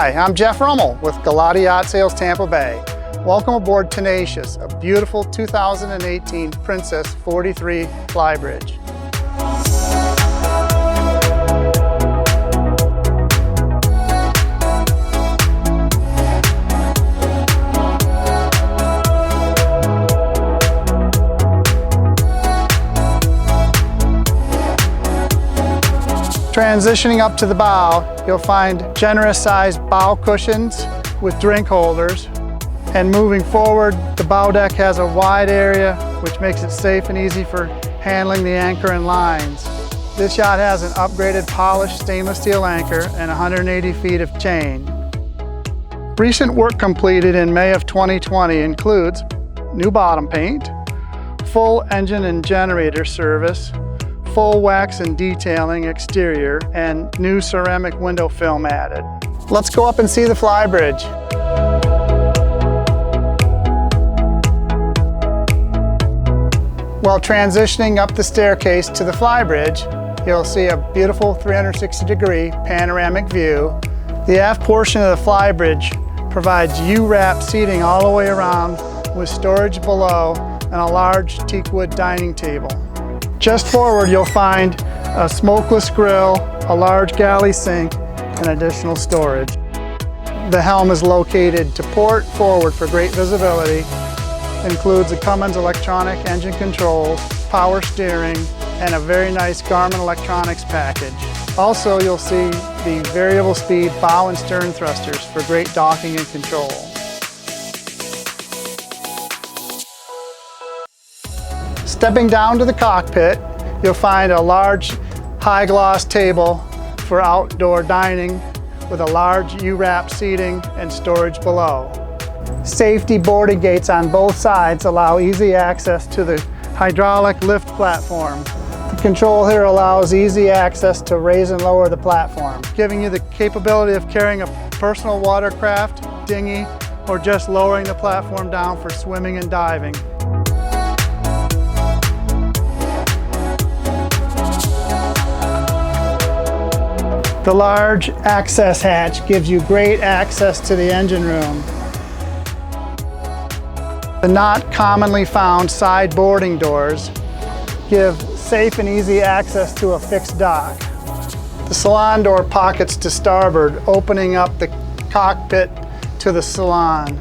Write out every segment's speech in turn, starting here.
Hi, I'm Jeff Rummel with Galley Yacht Sales Tampa Bay. Welcome aboard Tenacious, a beautiful 2018 Princess 43 Flybridge. Transitioning up to the bow, you'll find generous sized bow cushions with drink holders. And moving forward, the bow deck has a wide area which makes it safe and easy for handling the anchor and lines. This yacht has an upgraded polished stainless steel anchor and 180 feet of chain. Recent work completed in May of 2020 includes new bottom paint, full engine and generator service, full wax and detailing exterior, and new ceramic window film added. Let's go up and see the Flybridge. While transitioning up the staircase to the Flybridge, you'll see a beautiful 360-degree panoramic view. The aft portion of the Flybridge provides U-wrap seating all the way around with storage below and a large teakwood dining table. Just forward, you'll find a smokeless grill, a large galley sink, and additional storage. The helm is located to port forward for great visibility. Includes a Cummins electronic engine controls, power steering, and a very nice Garmin electronics package. Also, you'll see the variable speed bow and stern thrusters for great docking and control. Stepping down to the cockpit, you'll find a large high gloss table for outdoor dining with a large U-wrap seating and storage below. Safety boarding gates on both sides allow easy access to the hydraulic lift platform. The control here allows easy access to raise and lower the platform, giving you the capability of carrying a personal watercraft, dinghy, or just lowering the platform down for swimming and diving. The large access hatch gives you great access to the engine room. The not commonly found side boarding doors give safe and easy access to a fixed dock. The salon door pockets to starboard, opening up the cockpit to the salon.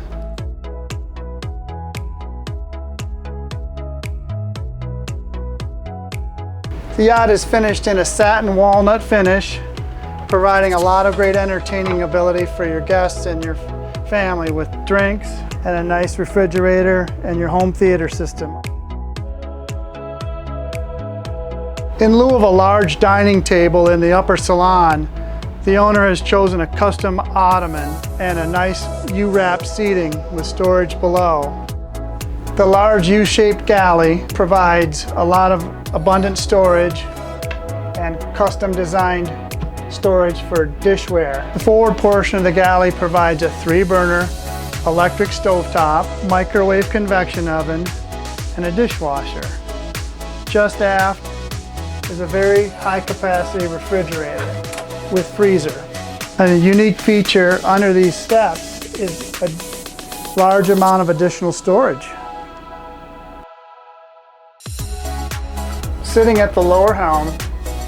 The yacht is finished in a satin walnut finish, providing a lot of great entertaining ability for your guests and your family with drinks and a nice refrigerator and your home theater system. In lieu of a large dining table in the upper salon, the owner has chosen a custom ottoman and a nice U-wrap seating with storage below. The large U-shaped galley provides a lot of abundant storage and custom designed storage for dishware. The forward portion of the galley provides a 3-burner electric stovetop, microwave convection oven, and a dishwasher. Just aft is a very high capacity refrigerator with freezer. A unique feature under these steps is a large amount of additional storage. Sitting at the lower helm,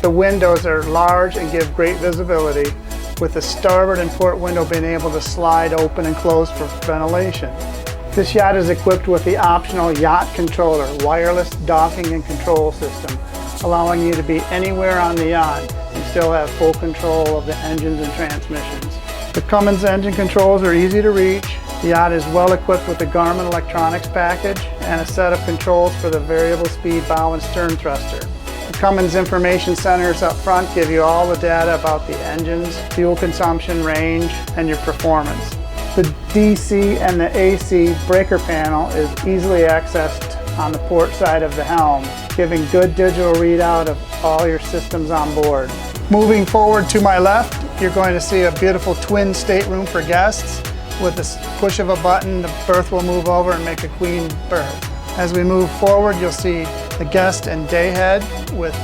the windows are large and give great visibility, with the starboard and port window being able to slide open and close for ventilation. This yacht is equipped with the optional Yacht Controller wireless docking and control system, allowing you to be anywhere on the yacht and still have full control of the engines and transmissions. The Cummins engine controls are easy to reach. The yacht is well equipped with the Garmin electronics package and a set of controls for the variable speed bow and stern thruster. The Cummins information centers up front give you all the data about the engines, fuel consumption, range, and your performance. The DC and the AC breaker panel is easily accessed on the port side of the helm, giving good digital readout of all your systems on board. Moving forward to my left, you're going to see a beautiful twin stateroom for guests. With the push of a button, the berth will move over and make a queen berth. As we move forward, you'll see the guest and day head with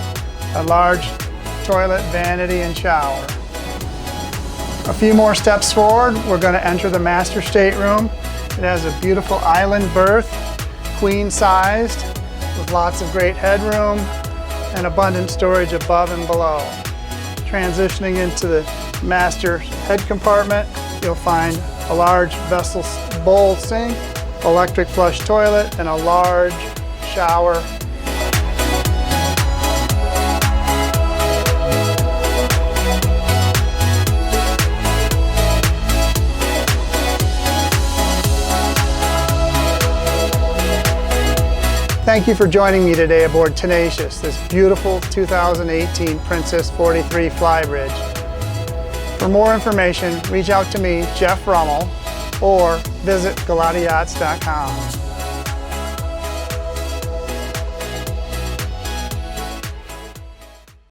a large toilet, vanity, and shower. A few more steps forward, we're going to enter the master stateroom. It has a beautiful island berth, queen-sized, with lots of great headroom and abundant storage above and below. Transitioning into the master head compartment, you'll find a large vessel bowl sink, electric flush toilet, and a large shower. Thank you for joining me today aboard Tenacious, this beautiful 2018 Princess 43 Flybridge. For more information, reach out to me, Jeff Rummel, or visit GalleyYachts.com.